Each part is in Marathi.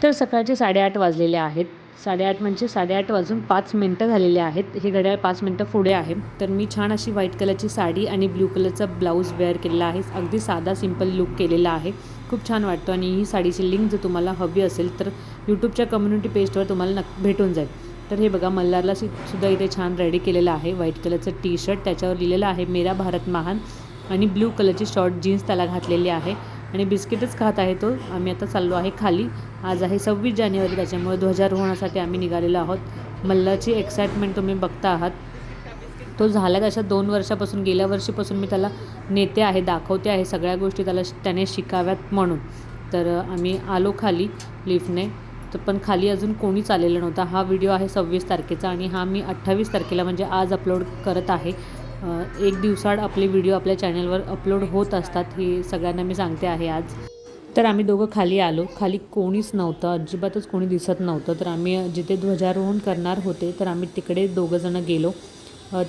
तर सकाळचे 8:30 वाजलेले आहेत. 8:30 म्हणजे 8:30 वाजून 5 मिनटं झालेले आहेत. हे घड्याळ 5 मिनटं पुढे आहे. तर मी छान अशी व्हाईट कलरची साडी आणि ब्लू कलरचा ब्लाऊज वेअर केलेला आहे. अगदी साधा सिंपल लूक केलेला आहे. खूप छान वाटतो आणि ही साडीची लिंक जर तुम्हाला हवी असेल तर यूट्यूबच्या कम्युनिटी पेजवर तुम्हाला भेटून जाईल. तर हे बघा मल्हारला सुद्धा इथे छान रेडी केलेलं आहे. व्हाईट कलरचं टी शर्ट, त्याच्यावर लिहिलेलं आहे मेरा भारत महान आणि ब्लू कलरची शॉर्ट जीन्स त्याला घातलेली आहे आणि बिस्किटच खात आहे तो. आम्ही आता चाललो आहे खाली. आज आहे 26 जानेवारी, त्याच्यामुळे ध्वजारोहणासाठी आम्ही निघालेलो आहोत. मल्हारची एक्साइटमेंट तुम्ही बघता आहात. तो झाला तशा 2 वर्षापासून, गेल्या वर्षीपासून मी त्याला नेते आहे, दाखवते आहे सगळ्या गोष्टी त्याने शिकाव्यात म्हणून. तर आम्ही आलो खाली लिफ्टने. तर पण खाली अजून कोणीच आलेलं नव्हता. हा व्हिडिओ आहे 26 तारखेचा आणि हा मी 28 तारखेला म्हणजे आज अपलोड करत आहे. एक दिवसाआड आपले व्हिडिओ आपल्या चॅनलवर अपलोड होत असतात, हे सगळ्यांना मी सांगते आहे आज. तर आम्ही दोघं खाली आलो. खाली कोणीच नव्हतं, अजिबातच कोणी दिसत नव्हतं. तर आम्ही जिथे ध्वजारोहण करणार होते तर आम्ही तिकडे दोघंजणं गेलो.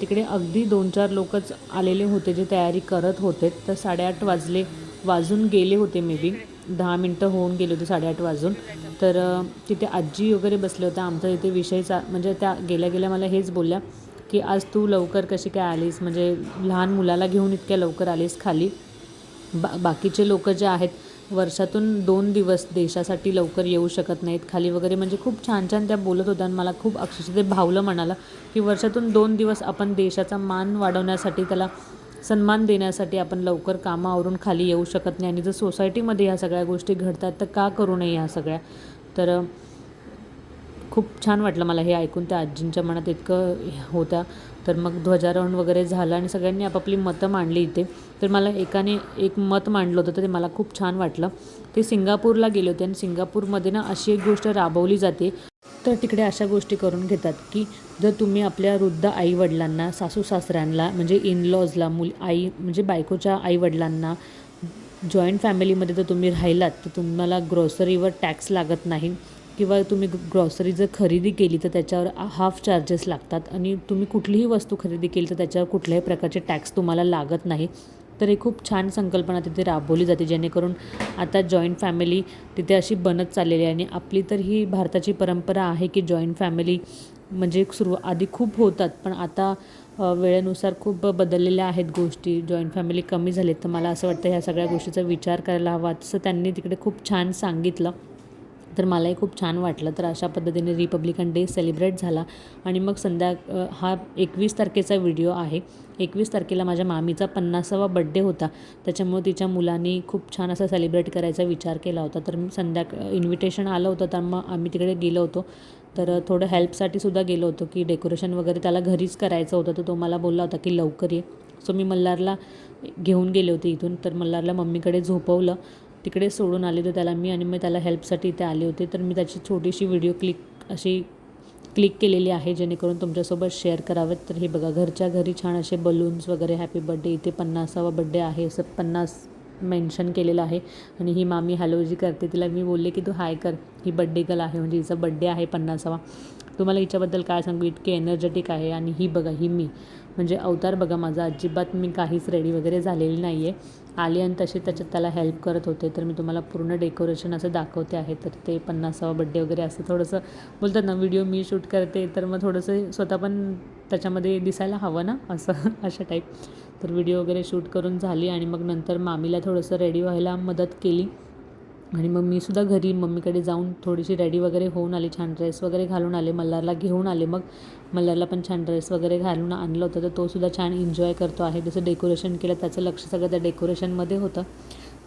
तिकडे अगदी 2-4 लोकच आलेले होते जे तयारी करत होते. तर 8:30 वाजून गेले होते, मे बी 10 मिनटं होऊन गेले होते 8:30 वाजून. तर तिथे आजी वगैरे बसले होत्या. आमचा इथे विषयचा म्हणजे त्या गेल्या गेल्या मला हेच बोलल्या की आज तू लवकर कशी काय आलीस, म्हणजे लहान मुलाला घेऊन इतक्या लवकर आलीस खाली. बाकीचे लोक जे आहेत वर्षातून 2 दिवस देशासाठी लवकर येऊ शकत नाहीत खाली वगैरे, म्हणजे खूप छान छान त्या बोलत होत्या आणि मला खूप अक्षरशः ते भावलं मनाला की वर्षातून 2 दिवस आपण देशाचा मान वाढवण्यासाठी, त्याला सन्मान देण्यासाठी आपण लवकर कामावरून खाली येऊ शकत नाही. आणि जर सोसायटीमध्ये ह्या सगळ्या गोष्टी घडतात तर का करू नये ह्या सगळ्या. तर खूप छान वाटलं मला हे ऐकून. त्या आजींच्या मनात इतकं होत्या. तर मग ध्वजारोहण वगैरे झालं आणि सगळ्यांनी आपापली मतं मांडली इथे. तर मला एकाने एक मत मांडलं होतं तर ते मला खूप छान वाटलं. ते सिंगापूरला गेले होते आणि सिंगापूरमध्ये ना अशी एक गोष्ट राबवली जाते. तर तिकडे अशा गोष्टी करून घेतात की जर तुम्ही आपल्या वृद्ध आईवडिलांना, सासू सासऱ्यांना म्हणजे इनलॉजला, आई म्हणजे बायकोच्या आईवडिलांना, जॉईंट फॅमिलीमध्ये जर तुम्ही राहिलात तर तुम्हाला ग्रॉसरीवर टॅक्स लागत नाही, किंवा तुम्ही ग्रॉसरी जर खरेदी केली तर त्याच्यावर हाफ चार्जेस लागतात आणि तुम्ही कुठलीही वस्तू खरेदी केली तर त्याच्यावर कुठल्याही प्रकारचे टॅक्स तुम्हाला लागत नाही. तर ही खूप छान संकल्पना तिथे राबवली जाते, जेणेकरून आता जॉईंट फॅमिली तिथे अशी बनत चाललेली आहे. आणि आपली तर ही भारताची परंपरा आहे की जॉईंट फॅमिली म्हणजे आधी खूप होतात, पण आता वेळेनुसार खूप बदललेल्या आहेत गोष्टी. जॉईंट फॅमिली कमी झालीत. तर मला असं वाटतं ह्या सगळ्या गोष्टीचा विचार करायला हवा, तसं त्यांनी तिकडे खूप छान सांगितलं. तर मलाही खूप छान वाटलं. तर अशा पद्धतीने रिपब्लिकन डे सेलिब्रेट झाला. आणि मग हा 21 तारखेचा व्हिडिओ आहे. 21 तारखेला माझ्या मामीचा 50वा बड्डे होता. त्याच्यामुळे तिच्या मुलांनी खूप छान असं सेलिब्रेट करायचा विचार केला होता. तर इन्व्हिटेशन आलं होतं, तर मग आम्ही तिकडे गेलो होतो. तर थोडं हेल्पसाठी सुद्धा गेलो होतो की डेकोरेशन वगैरे त्याला घरीच करायचं होतं. तर तो मला बोलला होता की लवकर ये. सो मी मल्हारला घेऊन गेले होते इथून. तर मल्हारला मम्मीकडे झोपवलं, तिकडे सोडून आले होते त्याला मी, आणि मी त्याला हेल्पसाठी इथे आले होते. तर मी त्याची छोटीशी व्हिडिओ क्लिक केलेली आहे, जेणेकरून तुमच्यासोबत शेअर करावेत. तर हे बघा घरच्या घरी छान असे बलून्स वगैरे, हॅपी बड्डे, इथे 50वा बड्डे आहे असं 50 मेन्शन केलेलं आहे. आणि ही मामी हॅलो जी करते, तिला मी बोलले की तू हाय कर, ही बड्डे गर्ल आहे, म्हणजे हिचा बड्डे आहे 50वा. तुम्हाला हिच्याबद्दल काय सांगू, इतके एनर्जेटिक आहे. आणि ही बघा, ही मी म्हणजे अवतार बघा माझा, अजिबात मी काहीच रेडी वगैरे झालेली नाही आहे. आली आणि तसे त्याच्यात त्याला हेल्प करत होते. तर मी तुम्हाला पूर्ण डेकोरेशन असं दाखवते आहे. तर ते 50वा बड्डे वगैरे असं थोडंसं बोलतात ना, व्हिडिओ मी शूट करते तर मग थोडंसं स्वतः पण त्याच्यामध्ये दिसायला हवं ना, असं अशा टाईप. तर व्हिडिओ वगैरे शूट करून झाली आणि मग नंतर मामीला थोडंसं रेडी व्हायला मदत केली. आणि मग मी सुद्धा घरी मम्मीकडे जाऊन थोडीशी रेडी वगैरे होऊन आले, छान ड्रेस वगैरे घालून आले, मल्हारला घेऊन आले. मग मल्हारला पण छान ड्रेस वगैरे घालून आणलं होतं. तर तो सुद्धा छान एन्जॉय करतो आहे. जसं डेकोरेशन केलं त्याचं लक्ष सगळं त्या डेकोरेशनमध्ये होतं.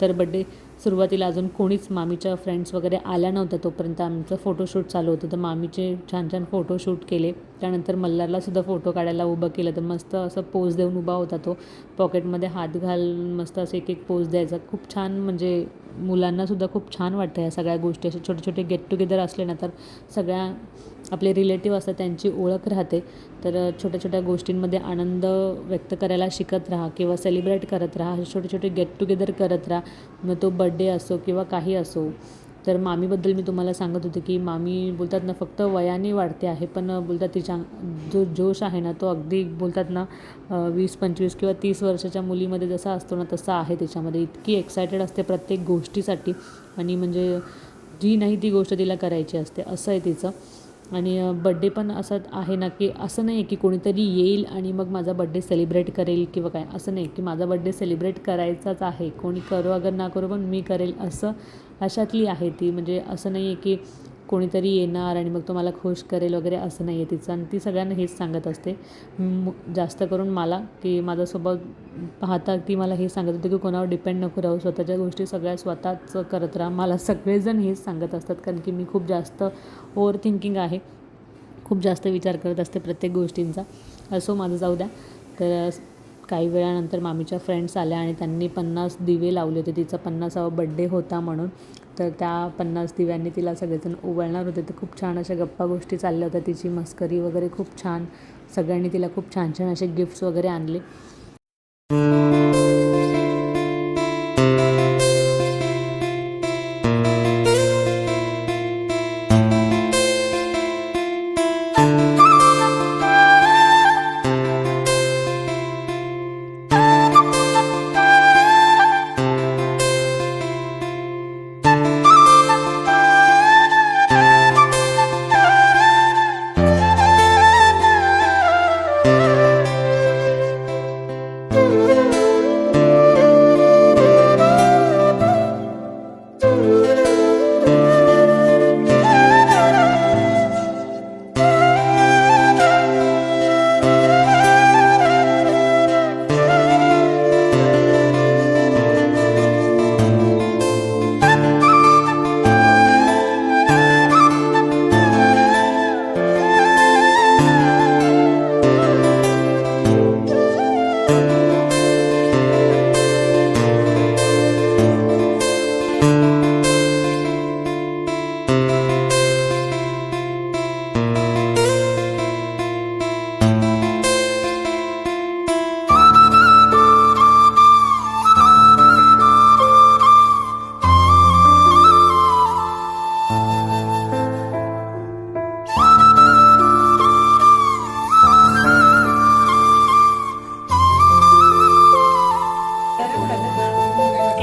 तर बड्डे सुरुवातीला अजून कोणीच मामीच्या फ्रेंड्स वगैरे आल्या नव्हत्या, तोपर्यंत आमचं फोटोशूट चालू होतं. तर मामीचे छान छान फोटोशूट केले. त्यानंतर मल्हारलासुद्धा फोटो काढायला उभं केलं. तर मस्त असं पोज देऊन उभा होता तो, पॉकेटमध्ये हात घालून मस्त असं एक एक पोज द्यायचा. खूप छान, म्हणजे मुलांनासुद्धा खूप छान वाटतं ह्या सगळ्या गोष्टी. असे छोटे छोटे गेट टुगेदर असले ना, तर सगळ्या आपले रिलेटिव्ह असतात त्यांची ओळख राहते. तर छोट्या छोट्या गोष्टींमध्ये आनंद व्यक्त करायला शिकत राहा किंवा सेलिब्रेट करत राहा. हे छोटे छोटे गेट टुगेदर करत राहा, मग तो बड्डे असो किंवा काही असो. तर मामीबद्दल मी तुम्हाला सांगत होते की मामी बोलतात ना, फक्त वयाने वाढते आहे, पण बोलतात तिच्या जो जोश आहे ना, तो अगदी बोलतात ना 20-25 किंवा 30 वर्षाच्या मुलीमध्ये जसा असतो ना, तसा आहे तिच्यामध्ये. इतकी एक्सायटेड असते प्रत्येक गोष्टीसाठी. आणि म्हणजे जी नाही ती गोष्ट तिला करायची असते, असं आहे तिचं. आणि बड्डे पण असं आहे ना, की असं नाही आहे की कोणीतरी येईल आणि मग माझा बड्डे सेलिब्रेट करेल किंवा काय, असं नाही की माझा बड्डे सेलिब्रेट करायचाच आहे, कोणी करो अगर ना करो पण मी करेल, असं अशातली आहे ती. म्हणजे असं नाही आहे की कोणीतरी येणार आणि मग तो मला खुश करेल वगैरे, असं नाही आहे तिचं. आणि ती सगळ्यांना हेच सांगत असते, जास्त करून मला, की माझा स्वभाव पाहता ती मला हे सांगत होते की कोणावर डिपेंड नको राहू, स्वतःच्या गोष्टी सगळ्या स्वतःच करत राहा. मला सगळेजण हेच सांगत असतात, कारण की मी खूप जास्त ओव्हर थिंकिंग आहे, खूप जास्त विचार करत असते प्रत्येक गोष्टींचा. असो, माझं जाऊ द्या. तर काही वेळानंतर मामीच्या फ्रेंड्स आल्या आणि त्यांनी 50 दिवे लावले होते, तिचा 50वा बड्डे होता म्हणून. तर त्या 50 दिव्यांनी तिला सगळेजण ओवाळणार होते. तर खूप छान अशा गप्पा गोष्टी चालल्या होत्या, तिची मस्करी वगैरे खूप छान. सगळ्यांनी तिला खूप छान छान असे गिफ्ट्स वगैरे आणले.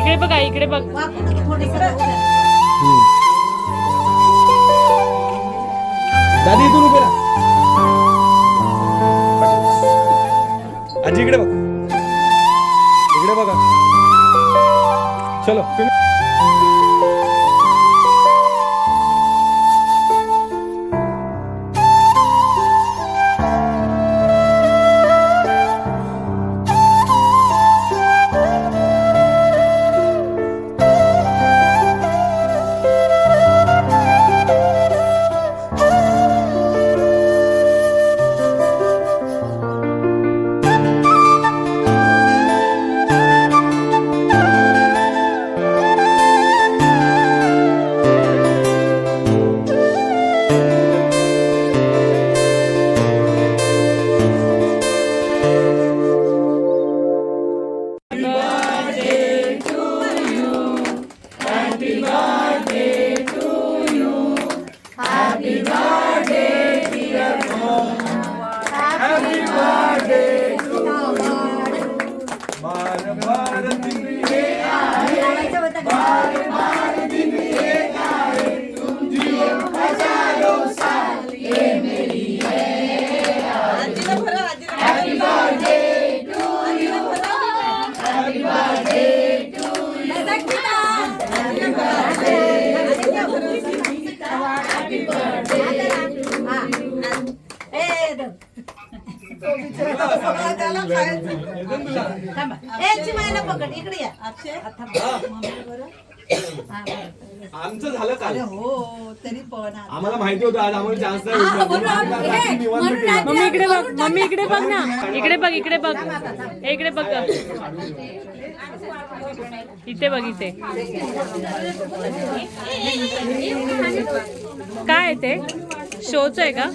इकडे बघा, इकडे बघ. दादी इथून उभे राहा. आजी इकडे बघ, इकडे बघा. चलो आमचं झालं का? हो तरी पण आम्हाला माहिती होतं आज आम्हाला चान्स नाही. मम्मी इकडे बघ, मम्मी इकडे बघ ना, इकडे बघ, इकडे बघ, इकडे बघ, इथे बघ, इथे काय ते शोच आहे का?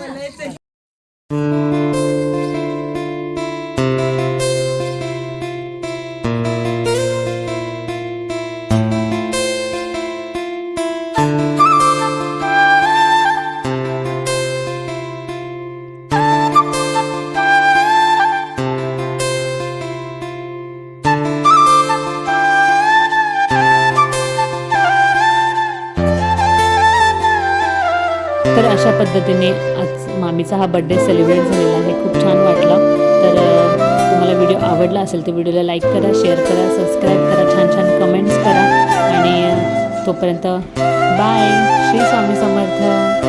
अशा पद्धतीने आज मामीचा हा बड्डे सेलिब्रेट झालेला आहे. खूप छान वाटलं. तर तुम्हाला व्हिडिओ आवडला असेल तर व्हिडिओला लाईक करा, शेअर करा, सबस्क्राईब करा, छान छान कमेंट्स करा आणि तोपर्यंत बाय. श्री स्वामी समर्थ.